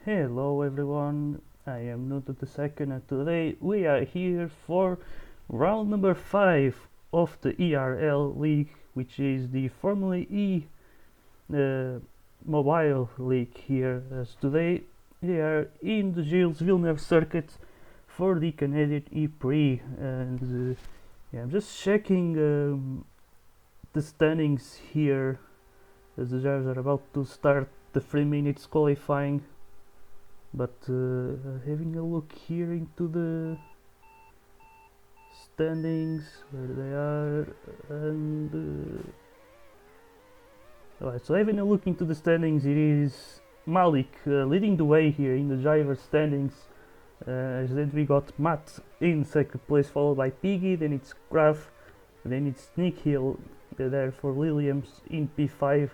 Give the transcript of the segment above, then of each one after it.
Hello everyone, I am Nuto the second and today we are here for round number 5 of the ERL League, which is the Formula E uh, mobile league here. As today we are in the Gilles Villneuve circuit for the Canadian E-Prix, and yeah, I'm just checking the standings here as the drivers are about to start the 3 minutes qualifying. But having a look here into the standings where they are, and alright, so having a look into the standings, it is Malik leading the way here in the driver standings. Then we got Matt in second place, followed by Piggy, then it's Graf, and then it's Nick Hill there for Williams in P5.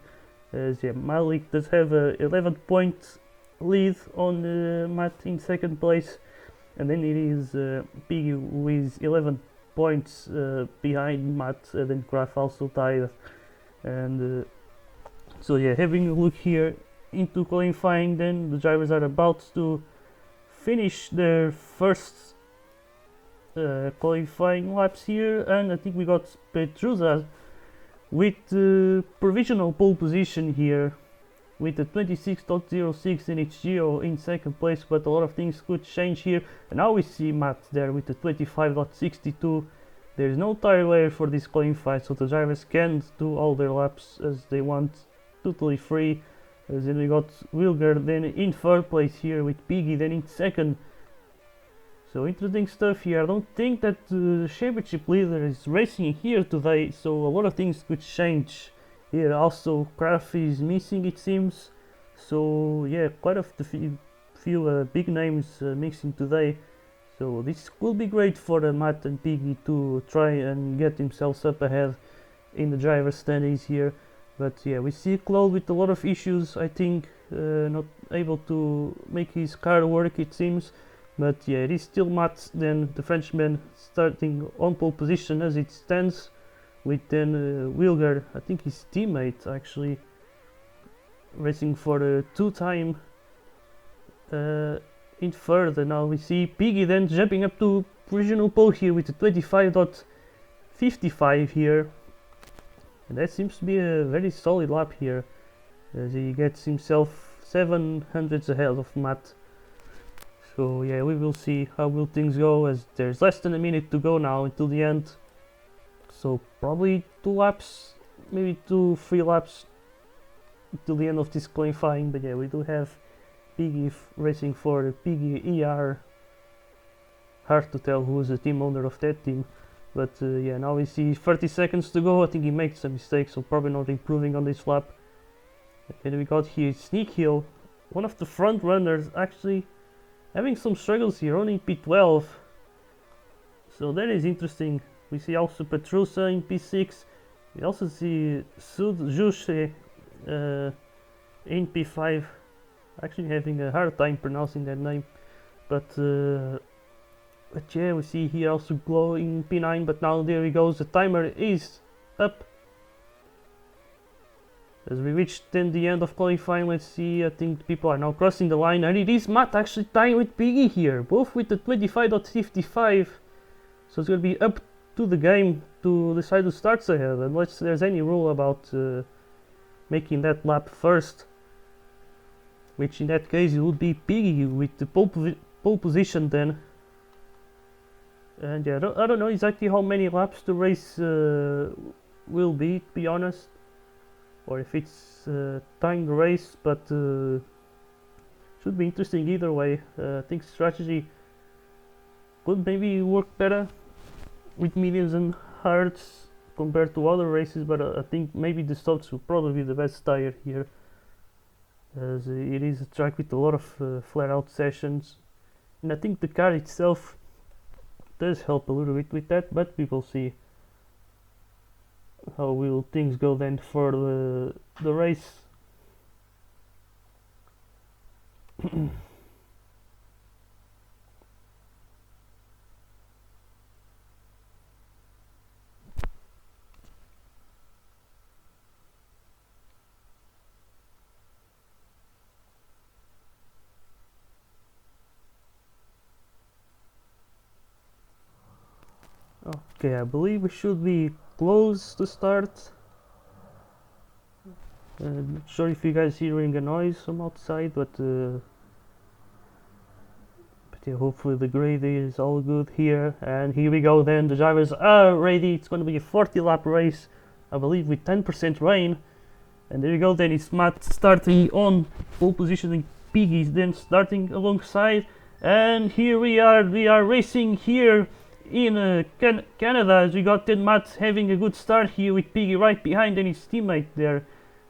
Yeah, Malik does have a 11 point lead on Matt in second place, and then it is Piggy who is 11 points behind Matt, and then Graf also tied. And so yeah, having a look here into qualifying, then the drivers are about to finish their first qualifying laps here, and I think we got Petruza with provisional pole position here with a 26.06 in HGO in second place, but a lot of things could change here. And now we see Matt there with a 25.62. There's no tire wear for this qualifying, so the drivers can do all their laps as they want, totally free. Then we got Wilger then in third place here with Piggy then in second. So interesting stuff here. I don't think that the championship leader is racing here today, so a lot of things could change here. Also Graf is missing, it seems, so yeah, quite a few big names mixing today, so this will be great for Matt and Piggy to try and get themselves up ahead in the driver standings here. But yeah, we see Claude with a lot of issues, I think, not able to make his car work, it seems. But yeah, it is still Matt, then the Frenchman, starting on pole position as it stands, with then Wilger, I think his teammate actually, racing for the two-time in third. And now we see Piggy then jumping up to provisional pole here with a 25.55 here, and that seems to be a very solid lap here as he gets himself 700 ahead of Matt. So yeah, we will see how will things go, as there's less than a minute to go now until the end. So probably 2 laps, maybe 2-3 laps till the end of this qualifying. But yeah, we do have Piggy racing for the Piggy ER. Hard to tell who is the team owner of that team. But yeah, now we see 30 seconds to go. I think he made some mistakes, so probably not improving on this lap. And then we got here Sneak Hill, one of the front runners, actually having some struggles here, only P12. So that is interesting. We see also Petrusa in P6. We also see Sud Jushe in P5. Actually having a hard time pronouncing that name. But yeah, we see here also Glow in P9. But now there he goes. The timer is up. As we reach then the end of qualifying, let's see, I think people are now crossing the line. And it is Matt actually tying with Piggy here. Both with the 25.55. So it's going to be up to the game to decide who starts ahead, unless there's any rule about making that lap first, which in that case it would be Piggy with the pole position then. And yeah, I don't know exactly how many laps the race will be, to be honest, or if it's timed race, but should be interesting either way. I think strategy could maybe work better with mediums and hards compared to other races, but I think maybe the softs will probably be the best tire here, as it is a track with a lot of flare out sessions, and I think the car itself does help a little bit with that. But we will see how will things go then for the race. Okay, I believe we should be close to start. Not sure if you guys hearing a noise from outside, but yeah, hopefully the grade is all good here. And here we go then, the drivers are ready. It's going to be a 40 lap race, I believe, with 10% rain. And there you go, then it's Matt starting on pole position, and Piggy's then starting alongside. And here we are racing here in Canada, as we got then Matt having a good start here with Piggy right behind, and his teammate there,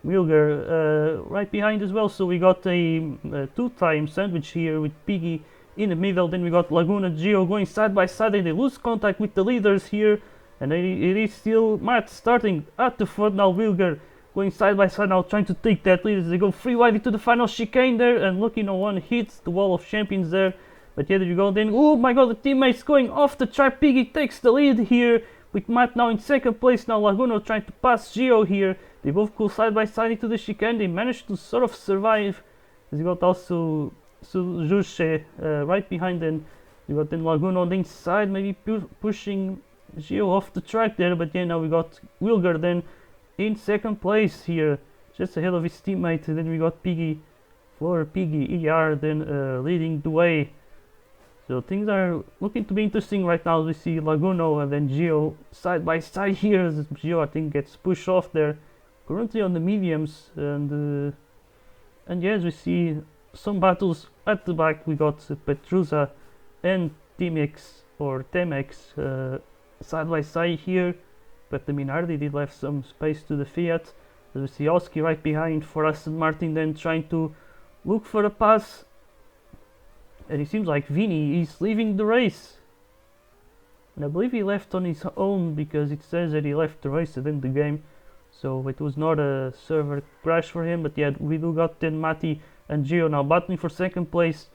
Wilger, right behind as well. So we got a two-time sandwich here with Piggy in the middle. Then we got Laguna Gio going side by side, and they lose contact with the leaders here. And it is still Matt starting at the front now. Wilger going side by side now, trying to take that lead as they go free wide into the final chicane there, and lucky no one hits the wall of champions there. But yeah, there you go then. Oh my god, the teammates going off the track. Piggy takes the lead here with Matt now in second place. Now Laguna trying to pass Gio here. They both go side by side into the chicane. They managed to sort of survive. As you got also Jusche right behind them. You got then Laguna on the inside, maybe pushing Gio off the track there. But yeah, now we got Wilger then in second place here, just ahead of his teammate. And then we got Piggy ER then leading the way. So things are looking to be interesting right now. We see Laguna and then Gio side by side here, as Gio I think gets pushed off there, currently on the mediums. And yes, we see some battles at the back. We got Petruza and Temex side by side here, but the Minardi did leave some space to the Fiat. As we see Oski right behind for Aston Martin, then trying to look for a pass. And it seems like Vini is leaving the race. And I believe he left on his own, because it says that he left the race and then the game. So it was not a server crash for him. But yeah, we do got then Matti and Gio now battling for second place.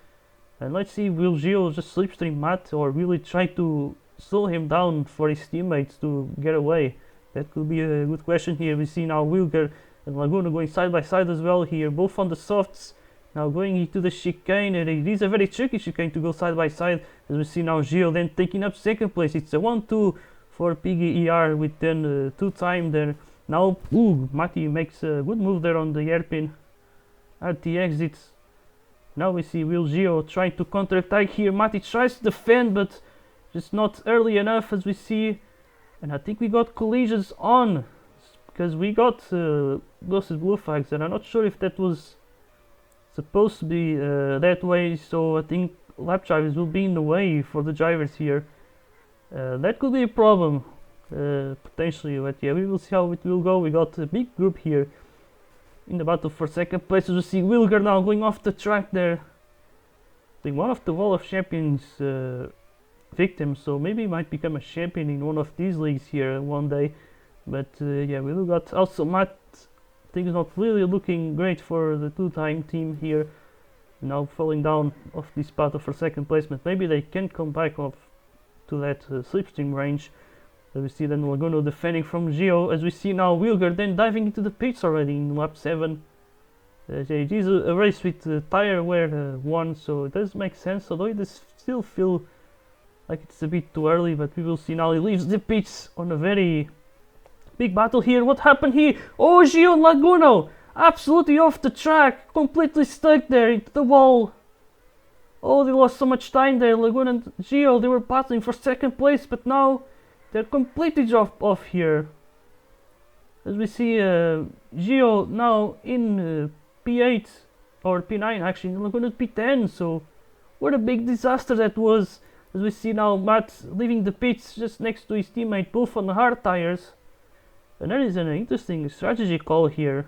And let's see, will Gio just slipstream Matt, or will he try to slow him down for his teammates to get away? That could be a good question here. We see now Wilger and Laguna going side by side as well here, both on the softs. Now going into the chicane, and it is a very tricky chicane to go side by side, as we see now Gio then taking up second place. It's a 1-2 for Piggy ER with then two-time there. Now, Matti makes a good move there on the hairpin at the exits. Now we see Will Gio trying to counter-attack here. Matti tries to defend, but just not early enough, as we see. And I think we got collisions on, because we got those blue flags, and I'm not sure if that was supposed to be that way. So I think lap drivers will be in the way for the drivers here. That could be a problem potentially, but yeah, we will see how it will go. We got a big group here in the battle for second place. As we see Wilger now going off the track there. I think one of the Wall of Champions victims, so maybe he might become a champion in one of these leagues here one day. But yeah, we got also Matt. Things not really looking great for the two-time team here, now falling down off this battle for second placement. Maybe they can come back off to that slipstream range. We see then Laguna defending from Gio, as we see now Wilger then diving into the pits already in lap 7. It is a race with tire wear 1, so it does make sense, although it does still feel like it's a bit too early. But we will see now he leaves the pits on a very big battle here. What happened here? Oh, Gio and Laguna absolutely off the track, completely stuck there into the wall. Oh, they lost so much time there. Laguna and Gio, they were battling for second place, but now they're completely dropped off here. As we see Gio now in P8 or P9 actually, Laguna P10. So what a big disaster that was. As we see now Matt leaving the pits just next to his teammate, both on the hard tires. And that is an interesting strategy call here.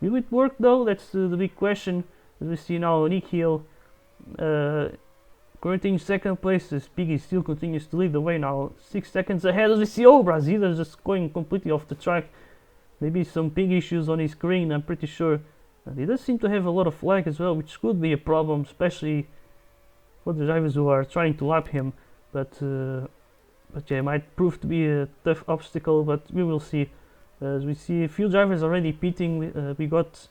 Will it work though? That's the big question. As we see now Nick Hill currently in second place, as Piggy still continues to lead the way now, 6 seconds ahead. As we see Brazil is just going completely off the track. Maybe some ping issues on his screen, I'm pretty sure. And he does seem to have a lot of lag as well, which could be a problem, especially for the drivers who are trying to lap him. But yeah, it might prove to be a tough obstacle, but we will see. As we see a few drivers already pitting, we got,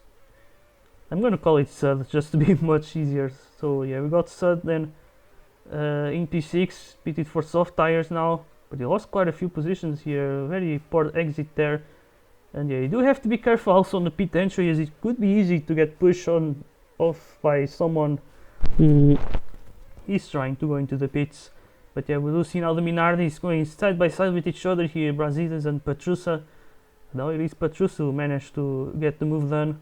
I'm gonna call it Sud just to be much easier. So yeah, we got Sud then in P6, pitted for soft tires now. but he lost quite a few positions here. Very poor exit there. And yeah, you do have to be careful also on the pit entry, as it could be easy to get pushed on off by someone who is trying to go into the pits. But yeah, we do see now the Minardis going side by side with each other here, Brasilis and Petrusa. Now it is Petrusa who managed to get the move done.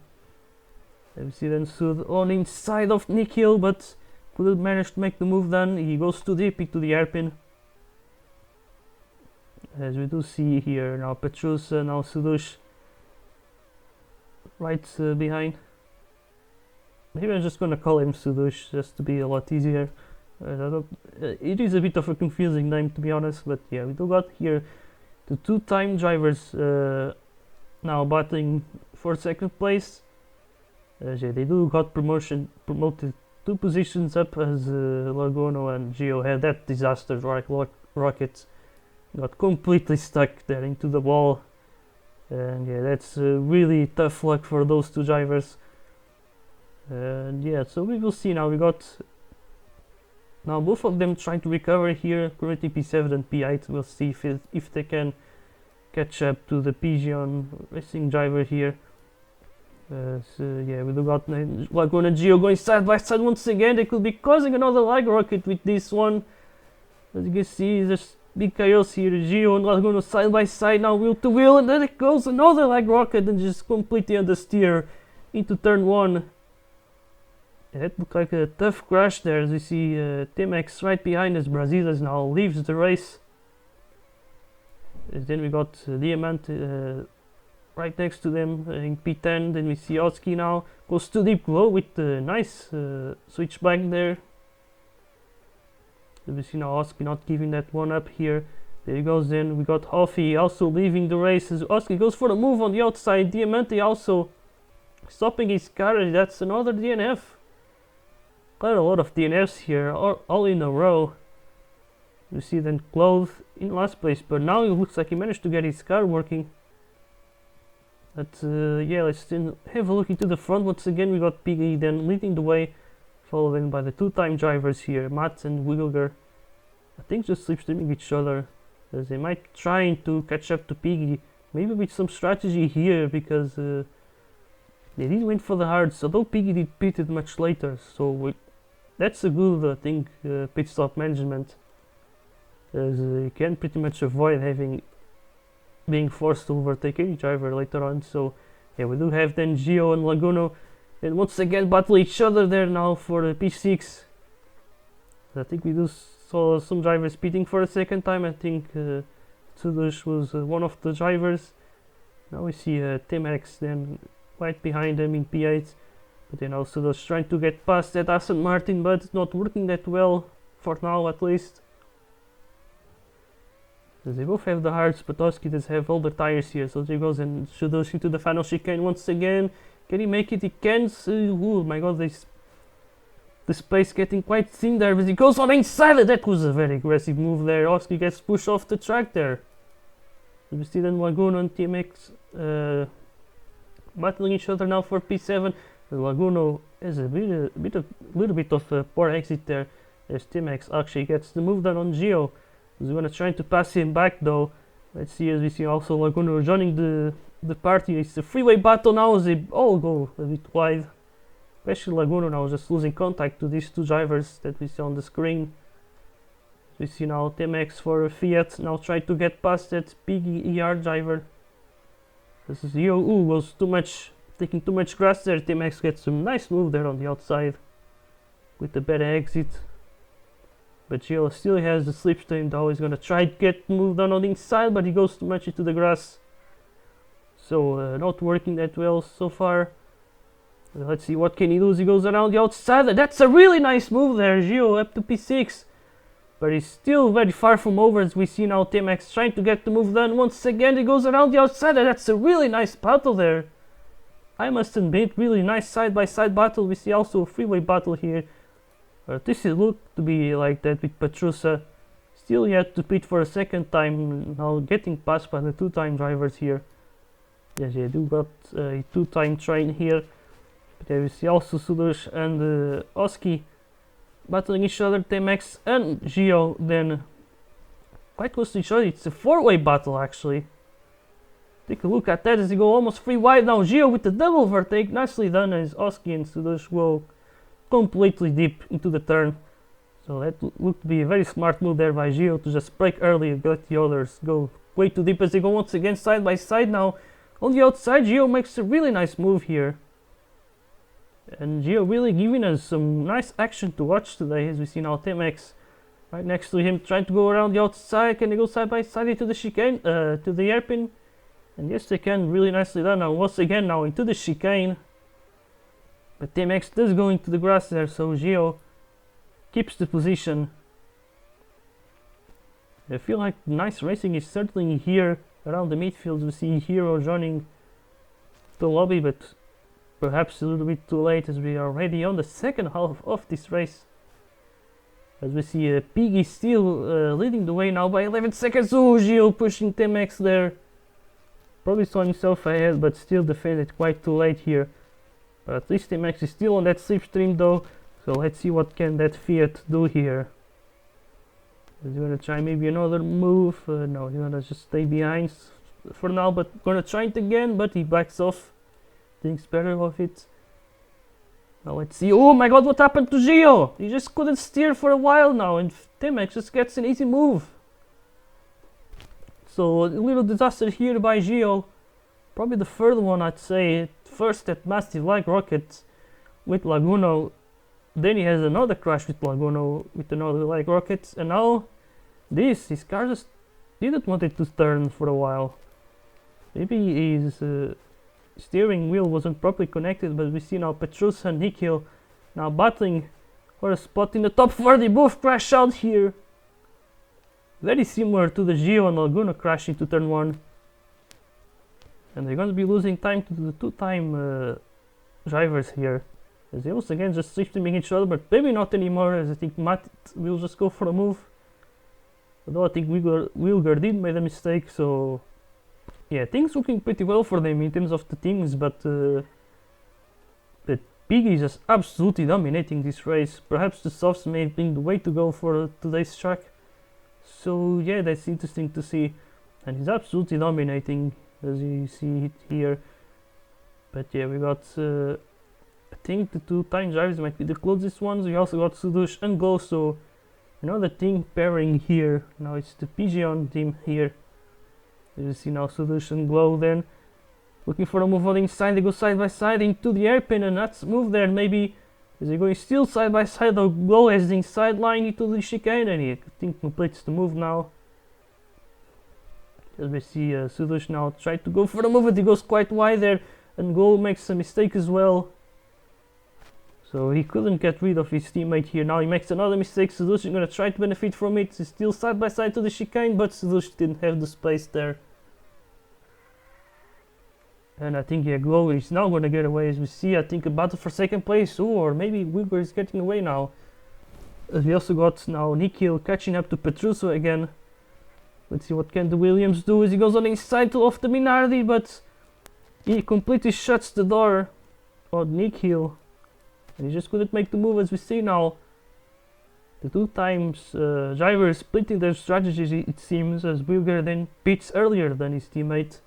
And we see then Sud on inside of Nikhil, but couldn't manage to make the move done. He goes too deep into the hairpin. As we do see here now Petrusa, now Sudush right behind. Maybe I'm just gonna call him Sudush just to be a lot easier. It is a bit of a confusing name, to be honest, but yeah, we do got here the two-time drivers now battling for second place. Yeah, they do got promoted 2 positions up, as Lagono and Gio had that disaster rocket. Got completely stuck there into the wall, and yeah, that's really tough luck for those 2 drivers. And yeah, so we will see now. We got now both of them trying to recover here, currently P7 and P8. We'll see if they can catch up to the Pigeon racing driver here. So yeah, we do got Lagoon and Gio going side by side once again. They could be causing another lag rocket with this one. As you can see, there's big chaos here. Gio and Lagoon side by side now, wheel to wheel, and then it goes another lag rocket and just completely understeer into turn 1. It looked like a tough crash there, as you see Timex right behind us. Brasilis now leaves the race. Then we got Diamant right next to them in P10. Then we see Oski now goes too deep low with the nice switchback there. We see now Oski not giving that one up here. There he goes. Then we got Hoffi also leaving the race as Oski goes for the move on the outside. Diamante also stopping his car, and that's another DNF. Quite a lot of DNFs here, all in a row. You see then Clothes in last place, but now it looks like he managed to get his car working. But yeah, let's then have a look into the front once again. We got Piggy then leading the way, followed by the 2-time drivers here, Matt and Wilger. I think just slipstreaming each other, as they might try to catch up to Piggy, maybe with some strategy here, because they didn't wait for the hards, although Piggy did pitted much later, so that's a good thing, pit stop management, as you can pretty much avoid being forced to overtake any driver later on. So yeah, we do have then Gio and Laguno, and once again battle each other there now for the P6. I think we do saw some drivers pitting for a second time. I think Tsudush was one of the drivers. Now we see Timex then right behind them in P8, but then also those trying to get past that Aston Martin, but it's not working that well for now, at least. They both have the hards, but Oski does have older tires here, so there goes and Tsudush into the final chicane once again. Can he make it? He can. Oh my god, the space getting quite thin there, but he goes on inside. That was a very aggressive move there. Oski gets pushed off the track there. We see then Laguno and TMX battling each other now for P7. Laguno has a little bit of a poor exit there, as TMX actually gets the move done on Gio. He's gonna try to pass him back though. Let's see, as we see also Laguno joining the party. It's a freeway battle now as they all go a bit wide. Especially Laguno now just losing contact to these 2 drivers that we see on the screen. We see now TMX for Fiat now trying to get past that Piggy ER driver. This is Gio. Was taking too much grass there. TMX gets some nice move there on the outside with the better exit. But Gio still has the slipstream though. He's gonna try to get moved on the inside, but he goes too much into the grass. So not working that well so far. Let's see what can he do as he goes around the outside. That's a really nice move there, Gio up to P6. But he's still very far from over, as we see now TMX trying to get the move done. Once again he goes around the outside. That's a really nice battle there. I must admit, really nice side-by-side battle. We see also a freeway battle here. This is looked to be like that with Petrusa. Still yet to pit for a second time, now getting passed by the 2-time drivers here. Yes, they do got a 2-time train here. But there we see also Sudush and Oski battling each other. TMX and Gio then quite close to each other. It's a four-way battle actually. Take a look at that as they go almost 3 wide now. Gilles with the double overtake, nicely done as Oski and Sudosh go completely deep into the turn. So that looked to be a very smart move there by Gilles to just break early and let the others go way too deep as they go once again side by side now. On the outside, Gilles makes a really nice move here. And Gilles really giving us some nice action to watch today as we see now Temex right next to him trying to go around the outside. Can they go side by side into the chicane, to the hairpin? And yes, they can, really nicely done. Now once again now into the chicane. But Temex does go into the grass there, so Gilles keeps the position. I feel like nice racing is certainly here around the midfield. We see Hero joining the lobby, but perhaps a little bit too late as we are already on the second half of this race. As we see Piggy still leading the way now by 11 seconds. Oh, Gilles pushing Temex there. Probably saw himself ahead, but still defended quite too late here. But at least Temex is still on that slipstream though. So let's see what can that Fiat do here. He's gonna try maybe another move. No, he's gonna just stay behind for now, but gonna try it again, but he backs off. Thinks better of it. Now let's see. Oh my god, what happened to Gilles? He just couldn't steer for a while now, and Temex just gets an easy move. So a little disaster here by Gilles. Probably the third one, I'd say. First that massive like rocket with Laguno. Then he has another crash with Laguno with another like rocket. And now this, his car just didn't want it to turn for a while. Maybe his steering wheel wasn't properly connected, but we see now Petrus and Nikhil now battling for a spot in the top 4. They both crash out here. Very similar to the Gilles and Laguna crash into turn 1. And they're going to be losing time to the two-time drivers here. As they once again just slipstreaming each other, but maybe not anymore, as I think Matt will just go for a move. Although I think Wilger did make a mistake, so yeah, things looking pretty well for them in terms of the teams, but Piggy is just absolutely dominating this race. Perhaps the softs may have been the way to go for today's track. So yeah, that's interesting to see, and he's absolutely dominating as you see it here. But yeah, we got I think the two-time drivers might be the closest ones. We also got Sudush and Glow, so another team pairing here. Now it's the Pigeon team here. You see now Sudush and Glow then looking for a move on the inside. They go side by side into the hairpin, and that's move there. Maybe is he going still side by side, though Glow has the inside line into the chicane, and he I think completes the move now. As we see Sudush now try to go for the move, and he goes quite wide there, and Glow makes a mistake as well. So he couldn't get rid of his teammate here. Now he makes another mistake. Sudush is going to try to benefit from it. He's still side by side to the chicane, but Sudush didn't have the space there. And I think yeah, Glow is now going to get away. As we see, I think a battle for second place. Ooh, or maybe Wilger is getting away now. As we also got now Nikhil catching up to Petruso again. Let's see what can the Williams do as he goes on the inside to off the Minardi, but he completely shuts the door on Nikhil. And he just couldn't make the move, as we see now. The two times drivers splitting their strategies, it seems, as Wilger then pits earlier than his teammate.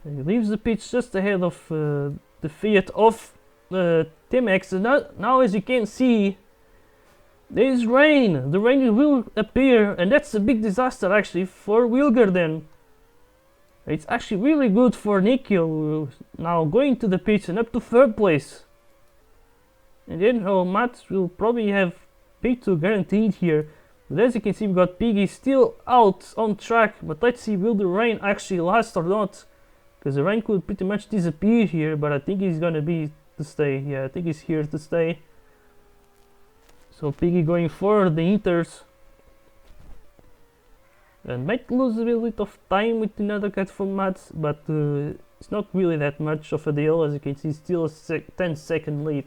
And he leaves the pitch just ahead of the Fiat of Temex. And now, as you can see, there is rain. The rain will appear, and that's a big disaster actually for Wilger then. It's actually really good for Nikhil now going to the pitch and up to third place. And then Matt will probably have P2 guaranteed here. But as you can see, we got Piggy still out on track. But let's see, will the rain actually last or not? Because the rain could pretty much disappear here, but I think he's gonna be to stay. Yeah, I think he's here to stay. So Piggy going for the Inters. And might lose a little bit of time with another cut from Matt, but it's not really that much of a deal. As you can see, still a 10-second lead.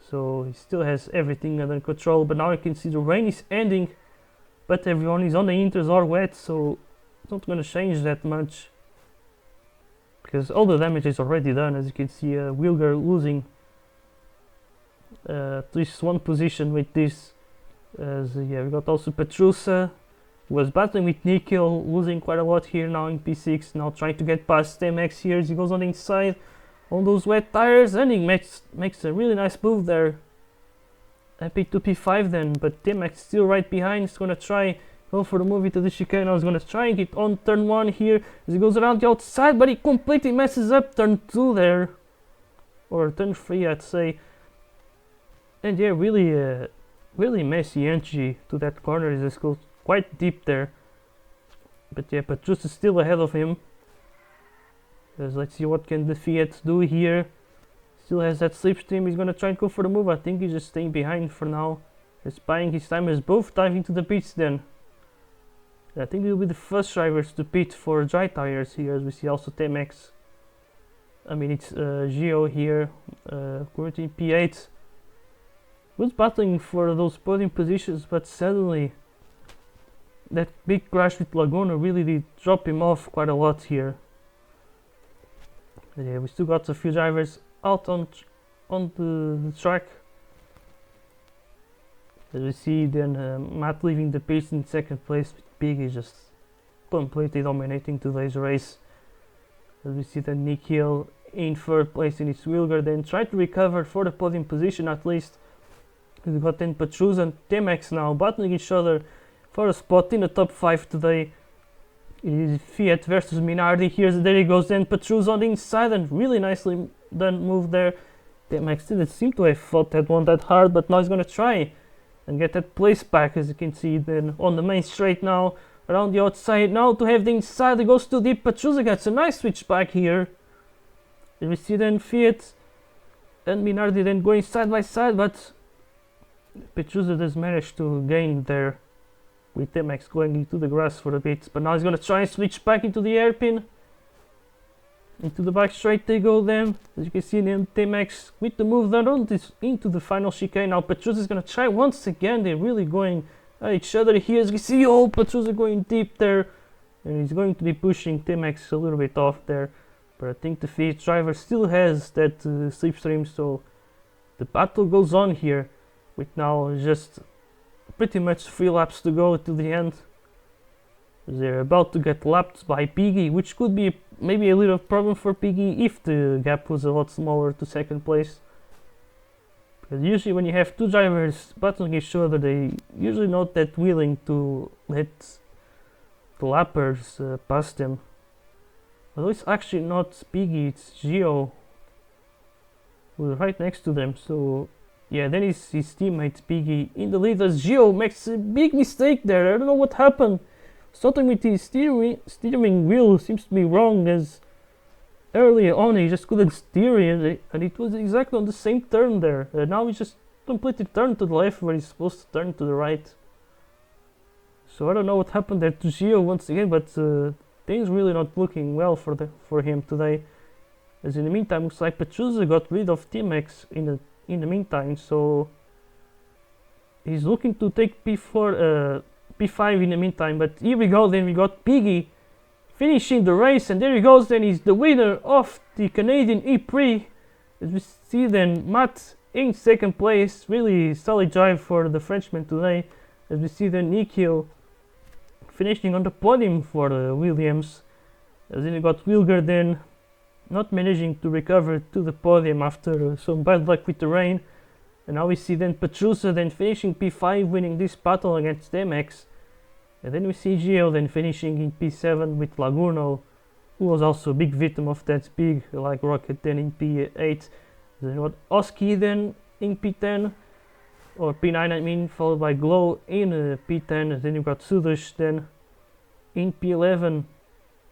So he still has everything under control, but now you can see the rain is ending, but everyone is on the Inters are wet, so it's not going to change that much. Because all the damage is already done, as you can see Wilger losing at least one position with this. As yeah, we got also Petrusa Was battling with Nickel, losing quite a lot here now in P6, now trying to get past T-Max here as he goes on the inside on those wet tires, and he makes a really nice move there. P2 P5 then, but T-Max still right behind. He's gonna try go for the move into the chicane. Now he's gonna try and get on turn 1 here as he goes around the outside, but he completely messes up turn 2 there, or turn 3 I'd say. And yeah, really messy entry to that corner. He just goes quite deep there. But yeah, Petrus is still ahead of him. Let's see what can the Fiat do here. Still has that slipstream. He's gonna try and go for the move. I think he's just staying behind for now. He's buying his time as both diving to the pits then. I think they'll be the first drivers to pit for dry tires here, as we see also T-Max. I mean, it's Gilles here, currently P8. Was battling for those podium positions, but suddenly that big crash with Laguna really did drop him off quite a lot here. But yeah, we still got a few drivers out on the track. As we see then Matt leaving the pits in second place, with Piggy just completely dominating today's race. As we see then Nikhil in third place in his Wilger, then try to recover for the podium position at least. We've got then Petrus and T-Max now battling each other for a spot in the top 5 today. It is Fiat versus Minardi here. There he goes then, Petrus on the inside, and really nicely done move there. T-Max didn't seem to have fought that one that hard, but now he's gonna try and get that place back, as you can see then on the main straight now. Around the outside now to have the inside, it goes too deep. Petrus gets a nice switch back here. And we see then Fiat and Minardi then going side by side, but Petrus has managed to gain there with T-Max going into the grass for a bit. But now he's gonna try and switch back into the airpin. Into the back straight they go then. As you can see then T-Max with the move done on this into the final chicane. Now Petrus is gonna try once again. They're really going at each other here. As you can see, oh, Petrus going deep there. And he's going to be pushing T-Max a little bit off there. But I think the Fiat driver still has that slipstream, so the battle goes on here. With now just pretty much 3 laps to go to the end. They're about to get lapped by Piggy, which could be maybe a little problem for Piggy if the gap was a lot smaller to second place. Because usually when you have 2 drivers battling each other, they usually not that willing to let the lappers pass them. Although it's actually not Piggy, it's Gio who's right next to them, so yeah, then his teammate Piggy in the lead as Gio makes a big mistake there. I don't know what happened. Something with his steering wheel seems to be wrong, as earlier on he just couldn't steer it, and it was exactly on the same turn there. Now he just completely turned to the left where he's supposed to turn to the right. So I don't know what happened there to Gio once again, but things really not looking well for him today. As in the meantime, looks like Petrus got rid of T-Max in the meantime, so he's looking to take P4, P5 in the meantime. But here we go, then we got Piggy finishing the race, and there he goes, then he's the winner of the Canadian E-Prix. As we see then Matt in second place, really solid drive for the Frenchman today. As we see then Nikhil finishing on the podium for the Williams. As then we got Wilger then not managing to recover to the podium after some bad luck with the rain. And now we see then Petrus then finishing P5, winning this battle against T-Max. And then we see Gio then finishing in P7 with Laguno, who was also a big victim of that big like rocket then in P8. Then what Oski then in P10, or P9 I mean, followed by Glow in P10. And then you got Sudesh then in P11,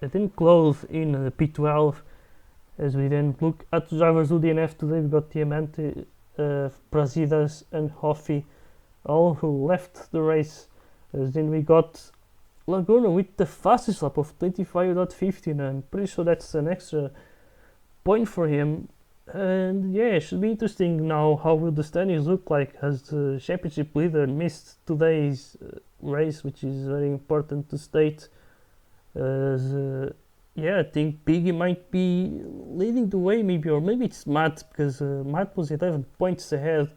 and then Close in P12. As we then look at the drivers who DNF today, we got Diamante, Brasidas and Hoffi, all who left the race. As then we got Laguna with the fastest lap of 25.15. I'm pretty sure that's an extra point for him. And yeah, it should be interesting now how will the standings look like, as the championship leader missed today's race, which is very important to state. As yeah, I think Piggy might be leading the way, maybe, or maybe it's Matt, because Matt was 11 points ahead.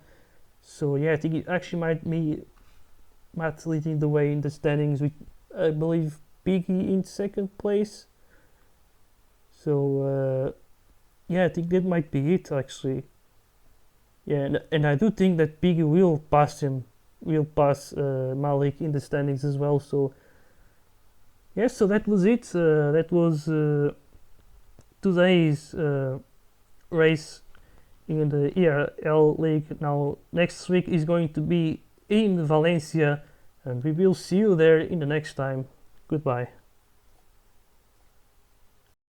So yeah, I think it actually might be Matt leading the way in the standings with I believe Biggie in second place. So yeah, I think that might be it actually. Yeah, and I do think that Biggie will pass him, will pass Malik in the standings as well. So yeah, so that was it. That was today's race in the ERL League. Now next week is going to be in Valencia, and we will see you there in the next time. Goodbye.